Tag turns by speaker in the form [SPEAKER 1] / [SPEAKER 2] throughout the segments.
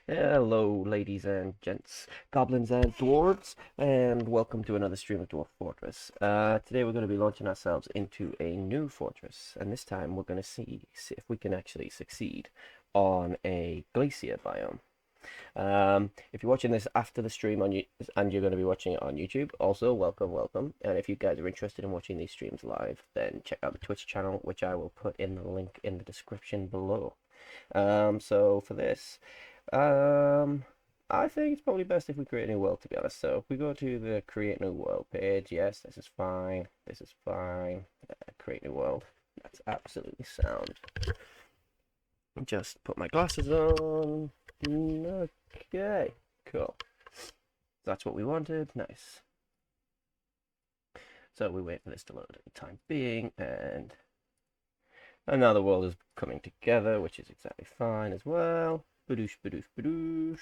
[SPEAKER 1] Hello, ladies and gents, goblins and dwarves, and welcome to another stream of Dwarf Fortress. Today we're going to be launching ourselves into a new fortress, and this time we're going to see if we can actually succeed on a glacier biome. If you're watching this after the stream and you're going to be watching it on YouTube, also welcome, welcome. And if you guys are interested in watching these streams live, then check out the Twitch channel, which I will put in the link in the description below. So for this. Um, I think it's probably best if we create a new world, to be honest. So if we go to the create new world page, yes, this is fine. This is fine. Create new world. That's absolutely sound. Just put my glasses on. Okay, cool. That's what we wanted. Nice. So we wait for this to load at the time being, and now the world is coming together, which is exactly fine as well. Badoosh, badoosh, badoosh.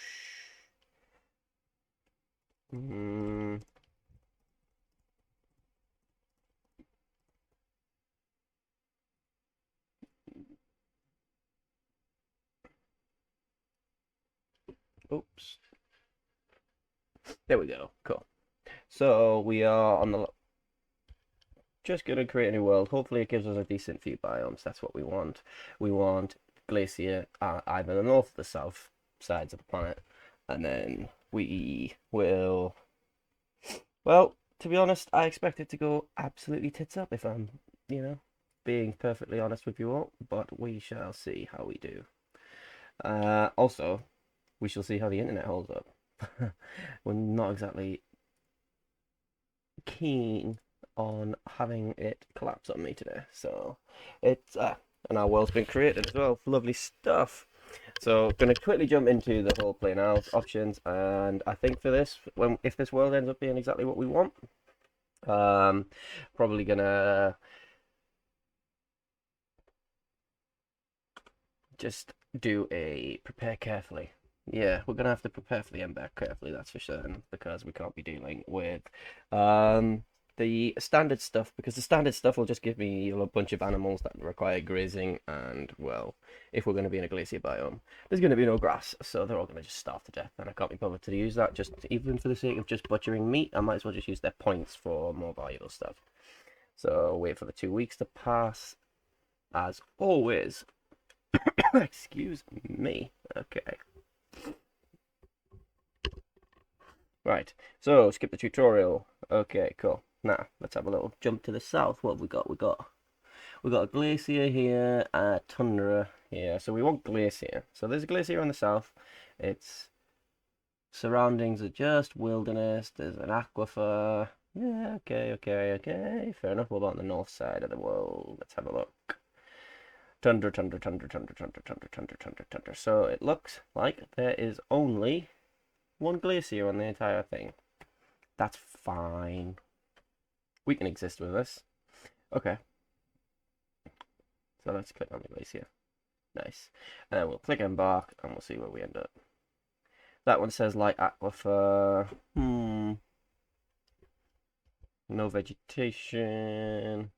[SPEAKER 1] Mm. Oops. There we go. Cool. So we are on the just gonna create a new world. Hopefully it gives us a decent few biomes. That's what we want. We want glacier either the north or the south sides of the planet, and then we will. Well, to be honest, I expect it to go absolutely tits up if I'm, being perfectly honest with you all. But we shall see how we do. Also, we shall see how the internet holds up. We're not exactly keen on having it collapse on me today. So it's and our world's been created as well. Lovely stuff. So gonna quickly jump into the whole play now options, and I think for this, when if this world ends up being exactly what we want, um, probably gonna just do a prepare carefully. Yeah, we're gonna have to prepare for the embark carefully, that's for certain, because we can't be dealing with um the standard stuff, because the standard stuff will just give me a bunch of animals that require grazing, and well, if we're gonna be in a glacier biome, there's gonna be no grass, so they're all gonna just starve to death, and I can't be bothered to use that. Just even for the sake of just butchering meat, I might as well just use their points for more valuable stuff. So wait for the 2 weeks to pass, as always. Excuse me. Okay. Right. So skip the tutorial. Okay, cool. Now let's have a little jump to the south. What have we got? We got a glacier here, a tundra here. So we want glacier. So there's a glacier on the south. Its surroundings are just wilderness. There's an aquifer. Yeah, okay, okay, okay. Fair enough. What about on the north side of the world? Let's have a look. Tundra, tundra, tundra, tundra, tundra, tundra, tundra, tundra, tundra. So it looks like there is only one glacier on the entire thing. That's fine. We can exist with this. Okay. So let's click on the glacier. Nice. And then we'll click embark and we'll see where we end up. That one says light aquifer. No vegetation.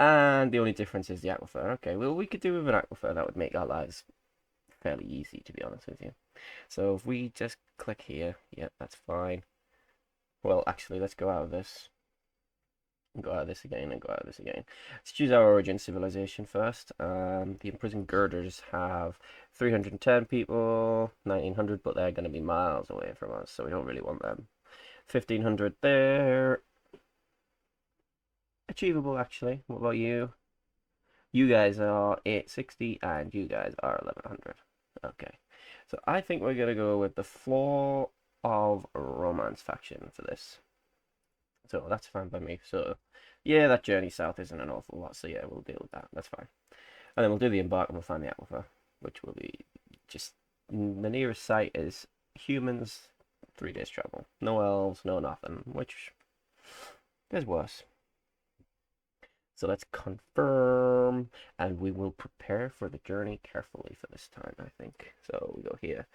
[SPEAKER 1] And the only difference is the aquifer. Okay, well, we could do with an aquifer. That would make our lives fairly easy, to be honest with you. So if we just click here, yeah, that's fine. Well, actually, let's go out of this. And go out of this again and go out of this again. Let's choose our origin civilization first. The imprisoned girders have 310 people, 1900, but they're going to be miles away from us, so we don't really want them. 1500 there. Achievable, actually. What about you? You guys are 860 and you guys are 1100. Okay. So I think we're going to go with the Flaw of Romance faction for this. So that's fine by me. So yeah, that journey south isn't an awful lot. So yeah, we'll deal with that. That's fine. And then we'll do the embark and we'll find the aquifer, which will be just the nearest site is humans, 3 days travel. No elves, no nothing, which is worse. So let's confirm, and we will prepare for the journey carefully for this time, I think. So we go here.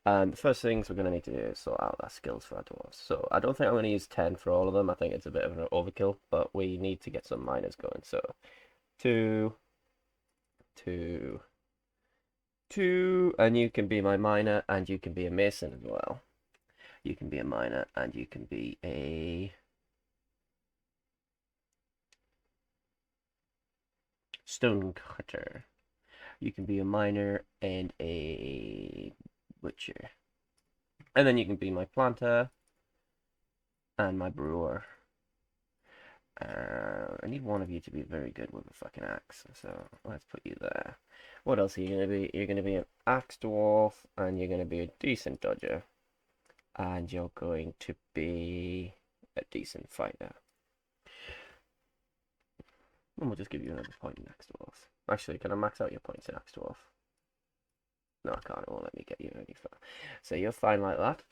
[SPEAKER 1] The first things we're going to need to do is sort out our skills for our dwarves. So I don't think I'm going to use 10 for all of them. I think it's a bit of an overkill, but we need to get some miners going. So 2, 2, 2, and you can be my miner, and you can be a mason as well. You can be a miner, and you can be a stone cutter. You can be a miner and a butcher. And then you can be my planter and my brewer. I need one of you to be very good with a fucking axe, so let's put you there. What else are you gonna be? You're gonna be an axe dwarf, and you're gonna be a decent dodger, and you're going to be a decent fighter. And we'll just give you another point in axe dwarf. Actually, can I max out your points in axe dwarf? No, I can't. It won't let me get you any further. So you're fine like that.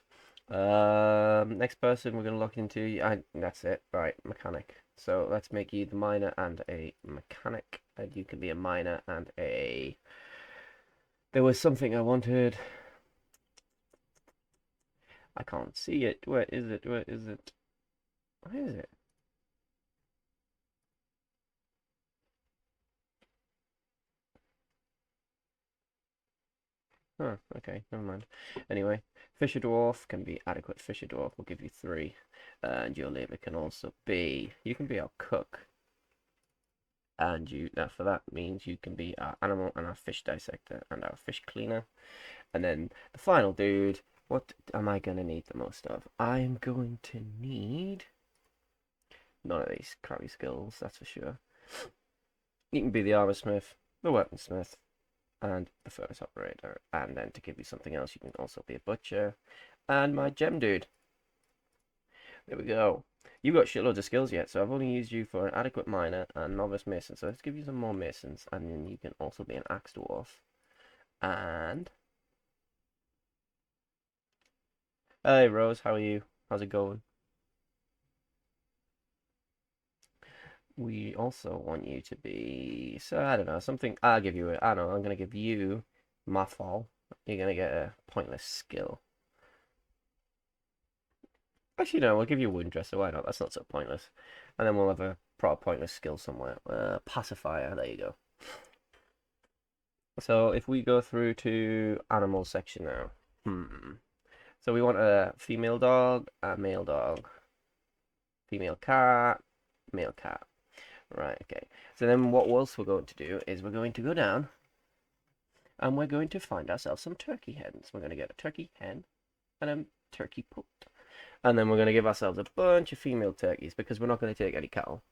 [SPEAKER 1] Next person we're gonna look into. That's it. Right, mechanic. So let's make you the miner and a mechanic, and you can be a miner and a. There was something I wanted. I can't see it. Where is it? Where is it? Where is it? Oh, okay, never mind. Anyway, Fisher Dwarf can be adequate. Fisher Dwarf will give you 3. And your labor can also be, you can be our cook. And that for that means you can be our animal and our fish dissector and our fish cleaner. And then the final dude, what am I going to need the most of? I'm going to need none of these crappy skills, that's for sure. You can be the armor smith, the weaponsmith, and the furnace operator. And then to give you something else, you can also be a butcher and my gem dude. There we go. You've got shitloads of skills yet, so I've only used you for an adequate miner and novice mason. So let's give you some more masons, and then you can also be an axe dwarf. And hey Rose, how are you? How's it going? We also want you to be, so I don't know, something. I'll give you it. I don't know. I'm gonna give you Mathol. You're gonna get a pointless skill. Actually, no, we'll give you a wound dresser. Why not? That's not so pointless. And then we'll have a proper pointless skill somewhere. Pacifier. There you go. So if we go through to animal section now. So we want a female dog, a male dog, female cat, male cat. Right, okay. So then what else we're going to do is we're going to go down and we're going to find ourselves some turkey hens. We're going to get a turkey hen and a turkey poult. And then we're going to give ourselves a bunch of female turkeys because we're not going to take any cattle.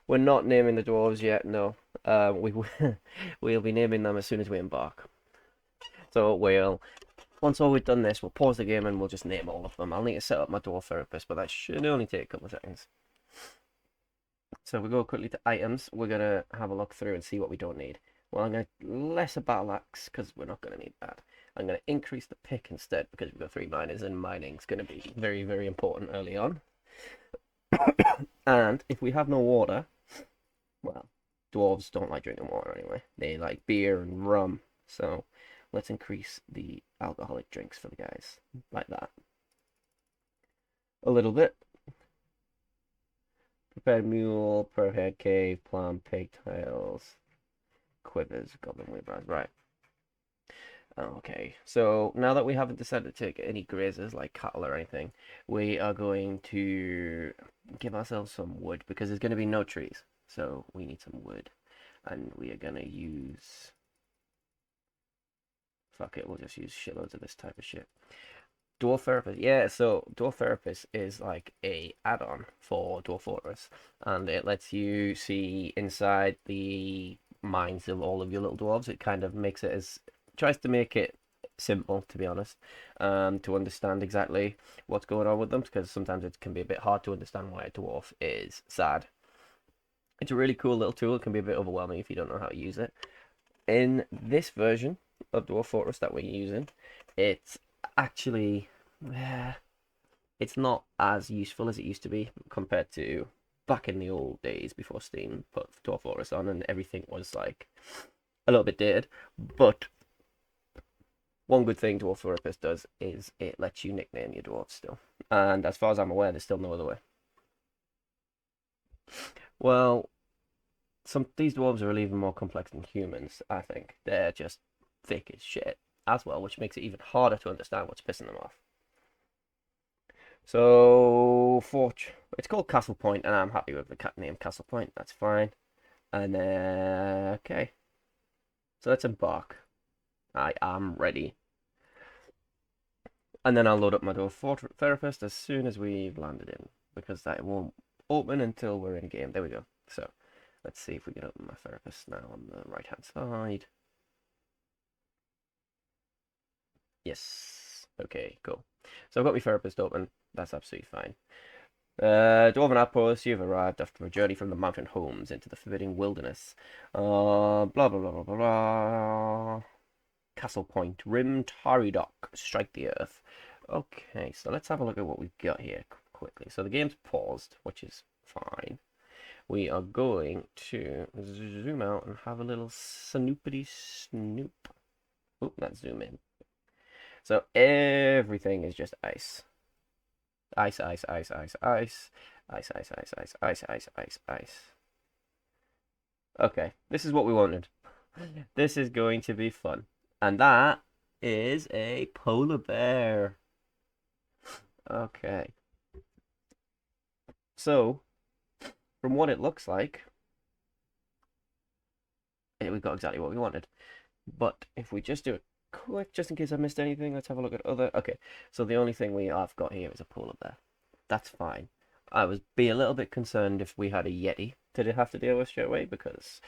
[SPEAKER 1] We're not naming the dwarves yet, no. We'll be naming them as soon as we embark. So once all we've done this, we'll pause the game and we'll just name all of them. I'll need to set up my dwarf therapist, but that should only take a couple of seconds. So we go quickly to items. We're going to have a look through and see what we don't need. Well, I'm going to less a battle axe because we're not going to need that. I'm going to increase the pick instead because we've got 3 miners and mining's going to be very, very important early on. And if we have no water, well, dwarves don't like drinking water anyway. They like beer and rum. So let's increase the alcoholic drinks for the guys like that. A little bit. Prepared mule, per head cave, plum, pigtails, quivers, goblin wheelbarrows. Right. Okay, so now that we haven't decided to take any grazers like cattle or anything, we are going to give ourselves some wood because there's going to be no trees. So we need some wood. And we are going to use... Fuck it, we'll just use shitloads of this type of shit. Dwarf Therapist, yeah, so Dwarf Therapist is like a add-on for Dwarf Fortress, and it lets you see inside the minds of all of your little dwarves. It kind of makes it as tries to make it simple, to be honest, to understand exactly what's going on with them, because sometimes it can be a bit hard to understand why a dwarf is sad. It's a really cool little tool. It can be a bit overwhelming if you don't know how to use it. In this version of Dwarf Fortress that we're using, it's actually it's not as useful as it used to be compared to back in the old days before Steam put Dwarf Fortress on and everything was like a little bit dated. But one good thing Dwarf Fortress does is it lets you nickname your dwarves still, and as far as I'm aware, there's still no other way. Well, these dwarves are even more complex than humans. I think they're just thick as shit as well, which makes it even harder to understand what's pissing them off. So, Fort, it's called Castle Point, and I'm happy with the cat name Castle Point. That's fine. And okay, so let's embark. I am ready. And then I'll load up my Dwarf Therapist as soon as we've landed in, because that won't open until we're in game. There we go. So, let's see if we can open my Therapist now on the right-hand side. Yes. Okay, cool. So I've got my Therapist open. That's absolutely fine. Dwarven outpost, you've arrived after a journey from the mountain homes into the forbidding wilderness. Blah, blah, blah, blah, blah, blah. Castle Point, Rim Taridoc, strike the earth. Okay, so let's have a look at what we've got here quickly. So the game's paused, which is fine. We are going to zoom out and have a little snoopity snoop. Oop, let's zoom in. So everything is just ice. Ice, ice, ice, ice, ice. Ice, ice, ice, ice, ice, ice, ice, ice. Okay, this is what we wanted. This is going to be fun. And that is a polar bear. Okay. So, from what it looks like, we've got exactly what we wanted. But if we just do it quick, just in case I missed anything, let's have a look at other. Okay, so the only thing we have got here is a polar bear. That's fine. I was be a little bit concerned if we had a Yeti to have to deal with straight away, because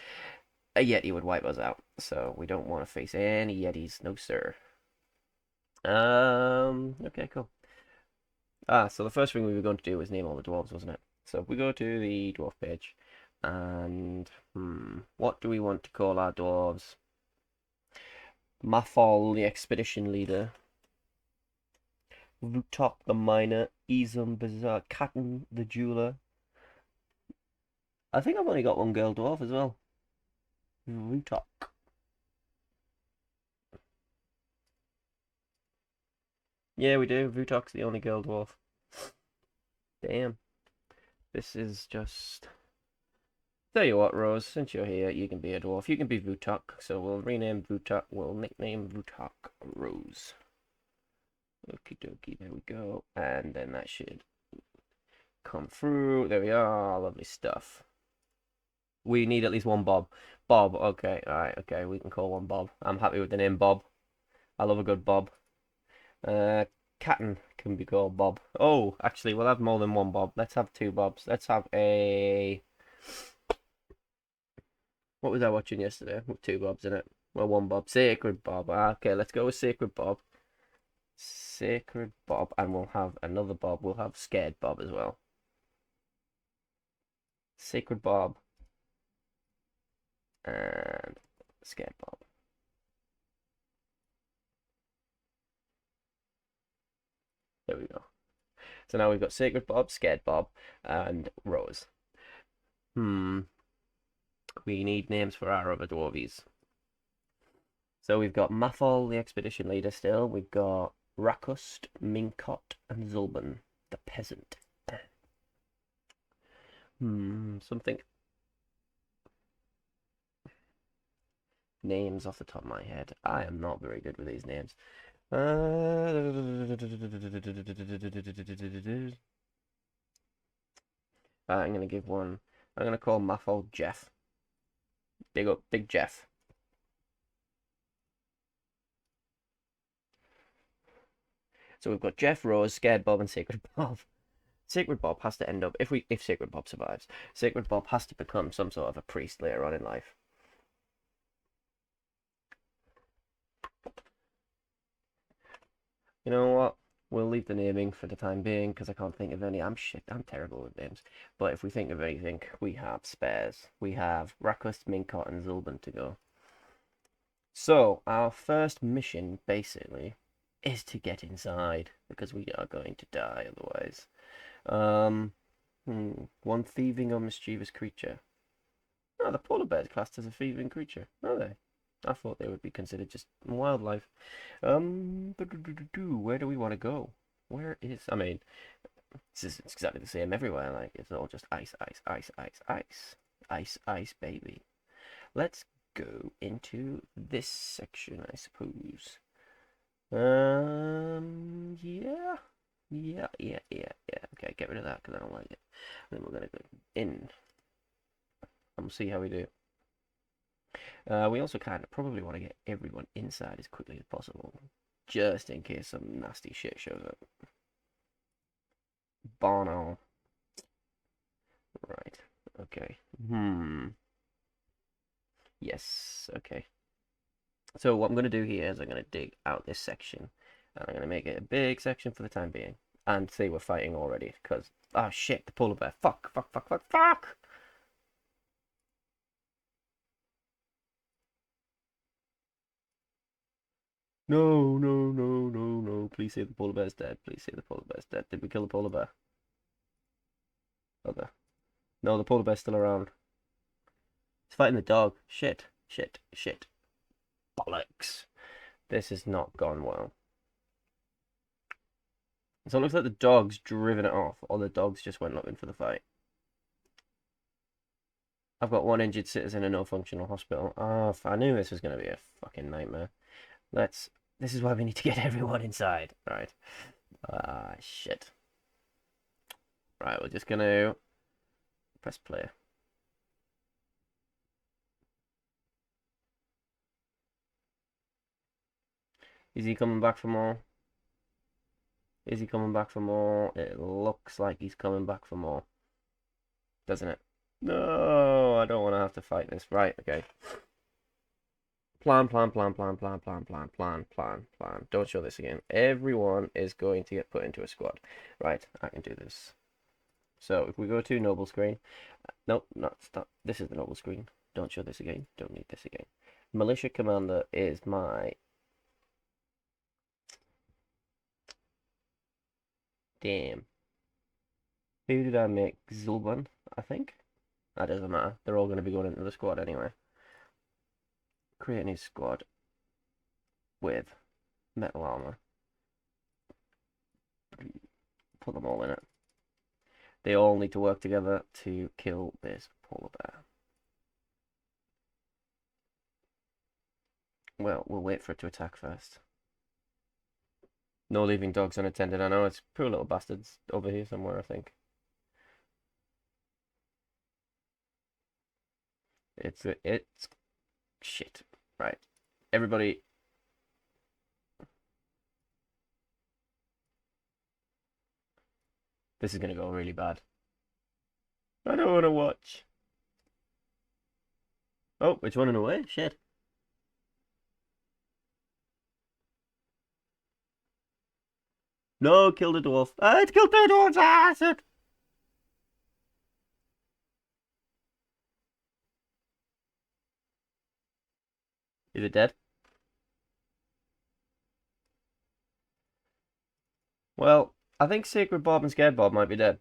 [SPEAKER 1] a Yeti would wipe us out. So we don't want to face any Yetis, no sir. Okay, cool. So the first thing we were going to do was name all the dwarves, wasn't it? So if we go to the dwarf page, and what do we want to call our dwarves? Mathol, the expedition leader. Vutok, the miner. Izum, Bazaar. Katten, the jeweler. I think I've only got one girl dwarf as well. Vutok. Yeah, we do. Vutok's the only girl dwarf. Damn. This is just... Tell you what, Rose, since you're here, you can be a dwarf. You can be Vutok, so we'll rename Vutok. We'll nickname Vutok Rose. Okie dokie, there we go. And then that should come through. There we are. Lovely stuff. We need at least one Bob. Bob, okay. Alright, okay. We can call one Bob. I'm happy with the name Bob. I love a good Bob. Captain can be called Bob. Oh, actually, we'll have more than one Bob. Let's have two Bobs. Let's have a... What was I watching yesterday? With two Bobs in it. Well, one Bob. Sacred Bob. Okay, let's go with Sacred Bob. Sacred Bob. And we'll have another Bob. We'll have Scared Bob as well. Sacred Bob. And Scared Bob. There we go. So now we've got Sacred Bob, Scared Bob, and Rose. We need names for our other dwarvies. So we've got Mathol, the expedition leader still. We've got Rakust, Minkot, and Zulban, the peasant. Something. Names off the top of my head. I am not very good with these names. I'm gonna give one. I'm gonna call Mathol Jeff. Big up, Big Jeff. So we've got Jeff, Rose, Scared Bob, and Sacred Bob. Sacred Bob has to end up if Sacred Bob survives. Sacred Bob has to become some sort of a priest later on in life. You know what? We'll leave the naming for the time being because I can't think of any. I'm terrible with names. But if we think of anything, we have spares. We have Rakust, Minkot, and Zulban to go. So our first mission, basically, is to get inside because we are going to die otherwise. One thieving or mischievous creature. Oh, the polar bear's classed as a thieving creature, are they? I thought they would be considered just wildlife. Where do we want to go? Where is... I mean, it's exactly the same everywhere. Like, it's all just ice, ice, ice, ice, ice. Ice, ice, baby. Let's go into this section, I suppose. Yeah. Yeah. Okay, get rid of that because I don't like it. And then we're gonna go in and we'll see how we do. We also kind of probably want to get everyone inside as quickly as possible, just in case some nasty shit shows up. Bono. Right. Okay. Yes. Okay. So what I'm going to do here is I'm going to dig out this section, and I'm going to make it a big section for the time being. And see, we're fighting already, because... Oh, shit, the polar bear. Fuck! No. Please say the polar bear's dead. Please say the polar bear's dead. Did we kill the polar bear? Okay. No, the polar bear's still around. He's fighting the dog. Shit. Bollocks. This has not gone well. So it looks like the dog's driven it off, or the dogs just went looking for the fight. I've got one injured citizen and no functional hospital. Oh, I knew this was going to be a fucking nightmare. This is why we need to get everyone inside. Right. Ah, shit. Right, we're just going to press play. Is he coming back for more? Is he coming back for more? It looks like he's coming back for more. Doesn't it? No, I don't want to have to fight this. Right, okay. Plan. Don't show this again. Everyone is going to get put into a squad. Right, I can do this. So if we go to noble screen, nope, not stop. This is the noble screen. Don't show this again. Don't need this again. Militia commander is my... Damn. Who did I make? Zulban, I think. That doesn't matter. They're all going to be going into the squad anyway. Create a new squad with metal armor. Put them all in it. They all need to work together to kill this polar bear. Well, we'll wait for it to attack first. No leaving dogs unattended. I know, it's poor little bastards over here somewhere, I think. It's shit. Right. Everybody. This is gonna go really bad. I don't want to watch. Oh, it's running away? Shit. No, kill the dwarf. Ah, it killed the dwarf's acid. Is it dead? Well, I think Sacred Bob and Scared Bob might be dead.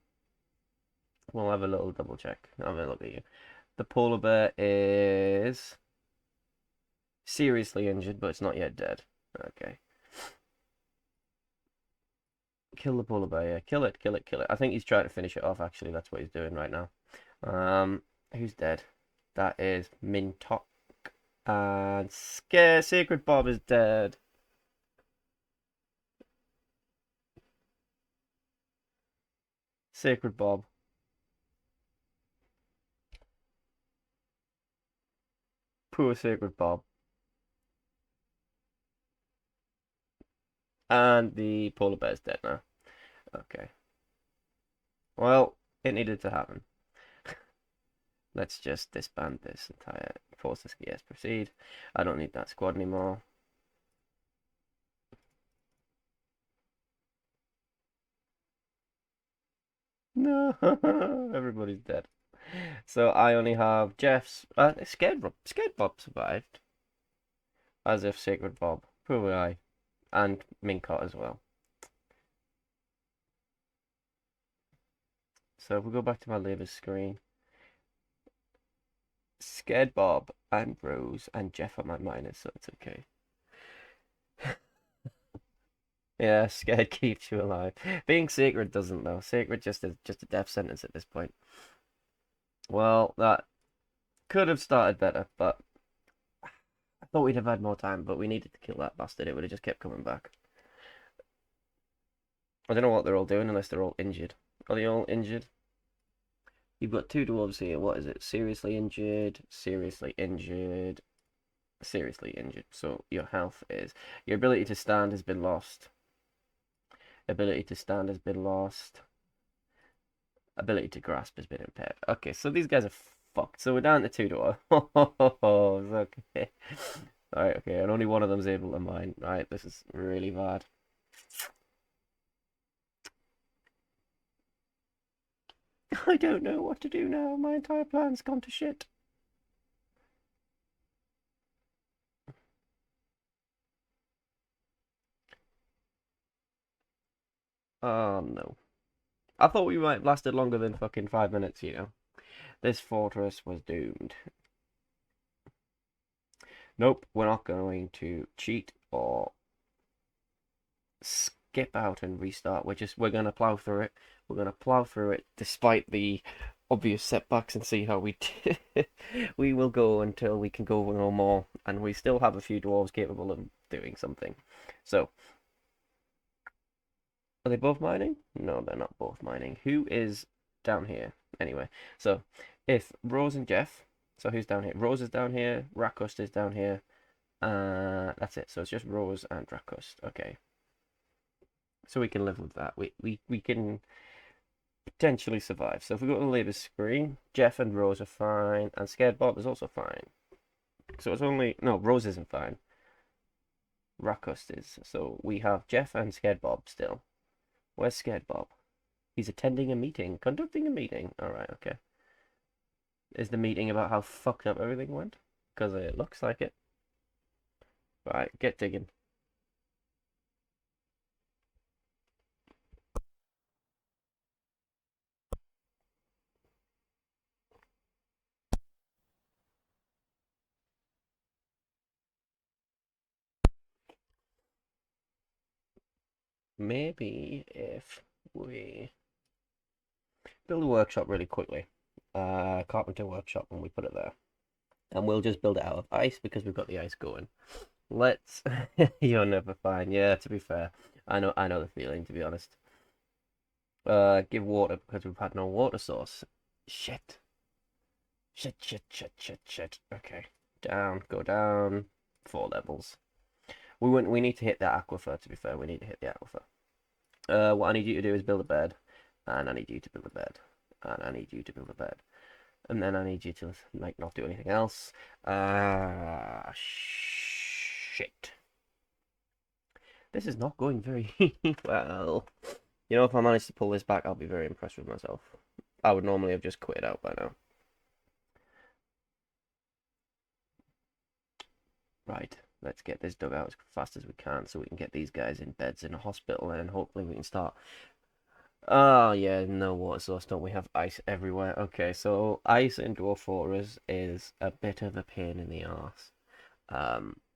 [SPEAKER 1] We'll have a little double check. Have a look at you. The polar bear is seriously injured, but it's not yet dead. Okay. Kill the polar bear, yeah. Kill it. I think he's trying to finish it off, actually. That's what he's doing right now. Who's dead? That is Mintok. And Sacred Bob is dead. Sacred Bob. Poor Sacred Bob. And the polar bear's dead now. Okay. Well, it needed to happen. Let's just disband this entire force. Yes, proceed. I don't need that squad anymore. No, everybody's dead. So I only have Jeff's. Scared Bob survived. As if Sacred Bob. Poor guy. And Mincott as well. So if we go back to my labor screen, Scared Bob and Rose and Jeff are my minors, so it's okay. Yeah, scared keeps you alive. Being sacred doesn't though. Sacred just is just a death sentence at this point. Well, that could have started better, but thought we'd have had more time, but we needed to kill that bastard. It would have just kept coming back. I don't know what they're all doing unless they're all injured. Are they all injured? You've got two dwarves here. What is it? Seriously injured, seriously injured, seriously injured. So your health is... Your ability to stand has been lost. Ability to stand has been lost. Ability to grasp has been impaired. Okay, so these guys are fucked. So we're down to two dwarves. Okay. Alright, okay, and only one of them's able to mine. Right, this is really bad. I don't know what to do now. My entire plan's gone to shit. Oh no. I thought we might have lasted longer than fucking 5 minutes, you know. This fortress was doomed. Nope, we're not going to cheat or skip out and restart. We're gonna plow through it. We're gonna plow through it despite the obvious setbacks and see how we we will go until we can go no more, and we still have a few dwarves capable of doing something. So, are they both mining? No, they're not both mining. Who is down here? Anyway, so if Rose and Jeff, so who's down here? Rose is down here. Rakust is down here. That's it. So it's just Rose and Rakust. Okay. So we can live with that. We can potentially survive. So if we go to the labour screen, Jeff and Rose are fine, and Scared Bob is also fine. So it's only... No, Rose isn't fine. Rakust is. So we have Jeff and Scared Bob still. Where's Scared Bob? He's attending a meeting. Conducting a meeting. Alright, okay. Is the meeting about how fucked up everything went? Because it looks like it. Right, get digging. Maybe if we build a workshop really quickly. Carpenter workshop, and we put it there. And we'll just build it out of ice because we've got the ice going. Let's... You're never fine. Yeah, to be fair. I know the feeling, to be honest. Give water because we've had no water source. Shit. Shit. Okay. Down, go down. 4 levels. We need to hit that aquifer, to be fair. We need to hit the aquifer. What I need you to do is build a bed. And I need you to build a bed. And I need you to build a bed. And then I need you to, like, not do anything else. Shit. This is not going very well. You know, if I manage to pull this back, I'll be very impressed with myself. I would normally have just quit out by now. Right, let's get this dug out as fast as we can so we can get these guys in beds in a hospital, and then hopefully we can start... Oh, yeah, no water source. Don't we have ice everywhere? Okay, so ice in Dwarf Fortress is a bit of a pain in the arse.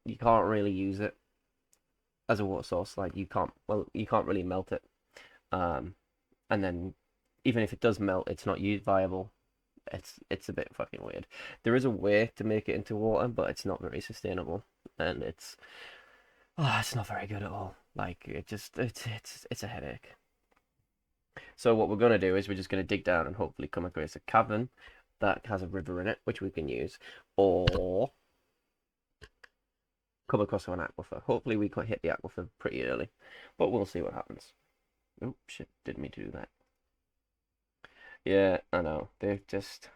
[SPEAKER 1] You can't really use it as a water source. Like, you can't really melt it. And then even if it does melt, it's not viable. It's a bit fucking weird. There is a way to make it into water, but it's not very sustainable, and it's not very good at all. Like, it's a headache. So what we're gonna do is we're just gonna dig down and hopefully come across a cavern that has a river in it, which we can use, or come across an aquifer. Hopefully we can hit the aquifer pretty early, but we'll see what happens. Oh shit! Didn't mean to do that. Yeah, I know. They've just...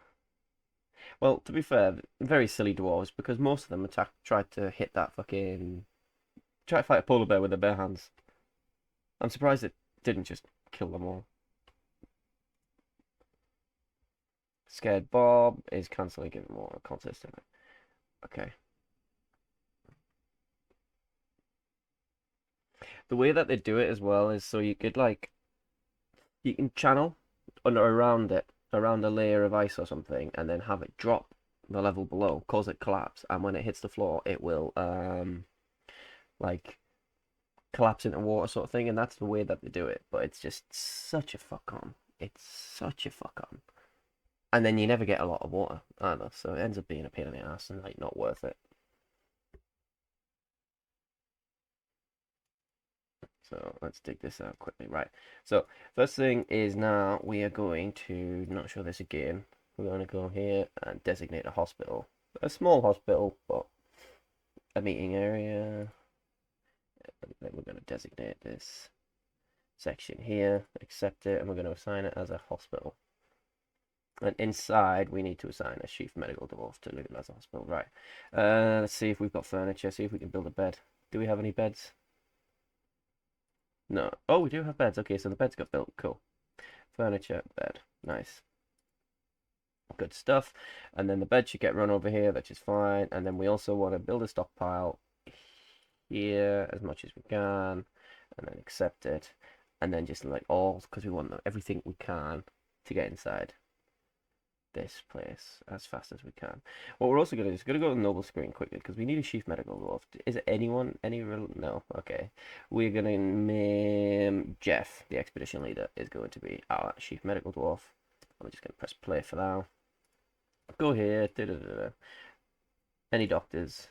[SPEAKER 1] Well, to be fair, very silly dwarves, because most of them tried to hit that fucking... Try to fight a polar bear with their bare hands. I'm surprised it didn't just kill them all. Scared Bob is constantly giving more consistent. Okay. The way that they do it as well is so you could, like... You can channel around it, around a layer of ice or something, and then have it drop the level below, cause it collapse, and when it hits the floor, it will, like, collapse into water sort of thing, and that's the way that they do it, but it's just such a fuck on. It's such a fuck on. And then you never get a lot of water either, so it ends up being a pain in the ass and, like, not worth it. So let's dig this out quickly. Right. So first thing is now we are going to not show this again. We're going to go here and designate a hospital. A small hospital, but a meeting area. And then we're going to designate this section here, accept it, and we're going to assign it as a hospital. And inside, we need to assign a chief medical dwarf to live as a hospital. Right. Let's see if we've got furniture. See if we can build a bed. Do we have any beds? No. Oh, we do have beds. Okay, so the beds got built. Cool. Furniture, bed. Nice. Good stuff. And then the bed should get run over here, which is fine. And then we also want to build a stockpile here as much as we can. And then accept it. And then just like all, because we want everything we can to get inside this place as fast as we can. What we're also going to do is going to go to the noble screen quickly because we need a chief medical dwarf. Is it anyone? Any real? No. Okay. We're going to name Jeff, the expedition leader, is going to be our chief medical dwarf. I'm just going to press play for now. Go here. Da, da, da, da. Any doctors?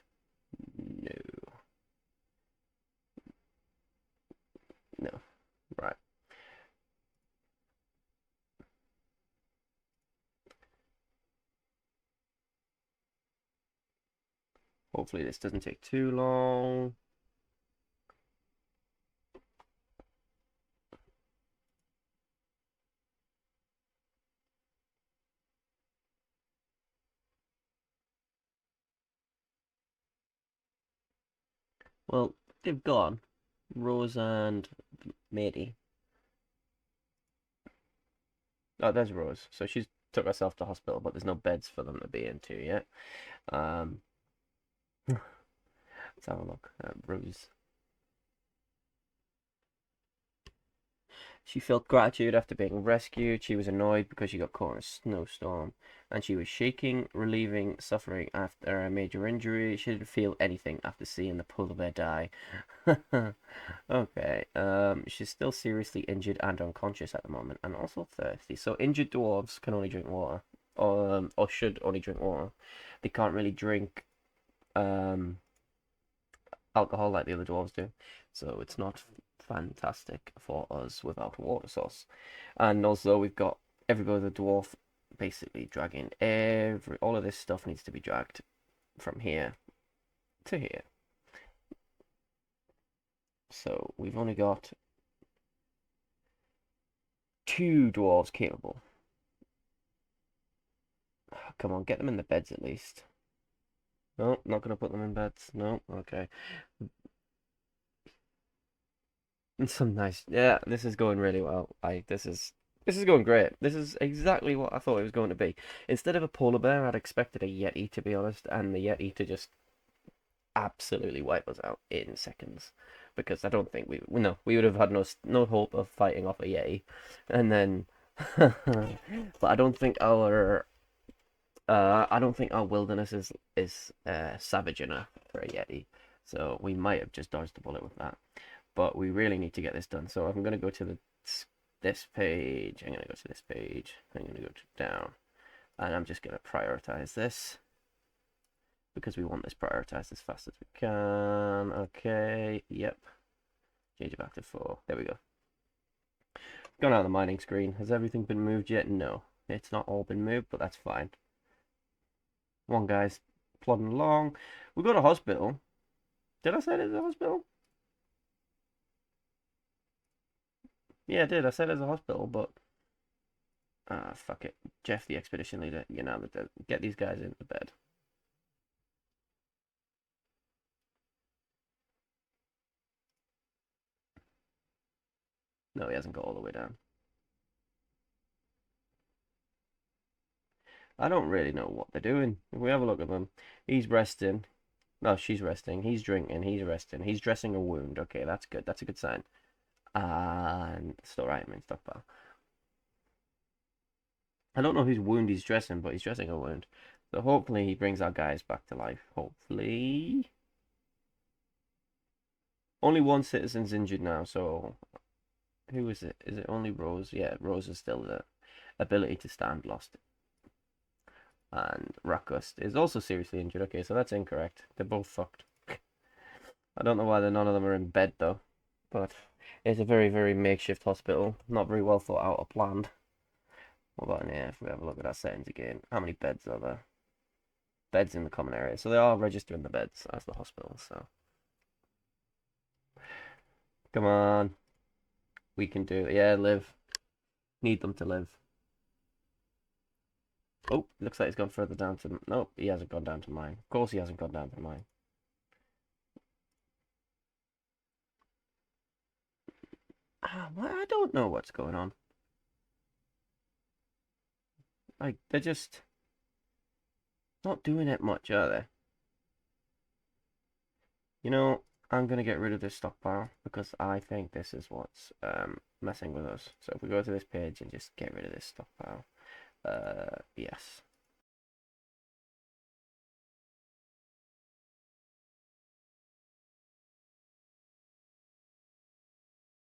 [SPEAKER 1] No. No. Right. Hopefully this doesn't take too long. Well, they've gone. Rose and Mady. Oh, there's Rose. So she's took herself to hospital, but there's no beds for them to be into yet. Um, let's have a look. Rose. She felt gratitude after being rescued. She was annoyed because she got caught in a snowstorm. And she was shaking, relieving, suffering after a major injury. She didn't feel anything after seeing the polar bear die. Okay. She's still seriously injured and unconscious at the moment, and also thirsty. So injured dwarves can only drink water, or should only drink water. They can't really drink alcohol like the other dwarves do. So it's not fantastic for us without a water source. And also we've got every other dwarf basically dragging all of this stuff needs to be dragged from here to here. So we've only got 2 dwarves capable. Come on, get them in the beds at least. No, not gonna put them in beds. No, okay. Some nice. Yeah, this is going really well. This is going great. This is exactly what I thought it was going to be. Instead of a polar bear, I'd expected a yeti to be honest, and the yeti to just absolutely wipe us out in seconds. Because I don't think we would have had no hope of fighting off a yeti, and then, but I don't think our wilderness is savage enough for a yeti, so we might have just dodged the bullet with that. But we really need to get this done. So I'm going to go to this page. I'm going to go to this page. I'm going to go to down. And I'm just going to prioritize this. Because we want this prioritized as fast as we can. Okay, yep. Change it back to 4. There we go. Gone out of the mining screen. Has everything been moved yet? No. It's not all been moved, but that's fine. One guy's plodding along. We got a hospital. Did I say there's a hospital? Yeah, I did. I said there's a hospital, but fuck it. Jeff, the expedition leader, get these guys into bed. No, he hasn't got all the way down. I don't really know what they're doing. If we have a look at them, he's resting. No, she's resting. He's drinking. He's resting. He's dressing a wound. Okay, that's good. That's a good sign. And still right, I mean, stockpile. I don't know whose wound he's dressing, but he's dressing a wound. So hopefully he brings our guys back to life. Hopefully. Only one citizen's injured now, so who is it? Is it only Rose? Yeah, Rose is still the ability to stand lost. And Rakust is also seriously injured. Okay, so that's incorrect. They're both fucked. I don't know why none of them are in bed though. but it's a very, very makeshift hospital. Not very well thought out or planned. What about in here? If we have a look at our settings again, how many beds are there? Beds in the common area, so they are registering the beds as the hospital. So come on, we can do it. Yeah, live. Need them to live. Oh, looks like he's gone further down to... Nope, he hasn't gone down to mine. Of course he hasn't gone down to mine. I don't know what's going on. Like, they're just not doing it much, are they? You know, I'm going to get rid of this stockpile because I think this is what's messing with us. So if we go to this page and just get rid of this stockpile. Yes.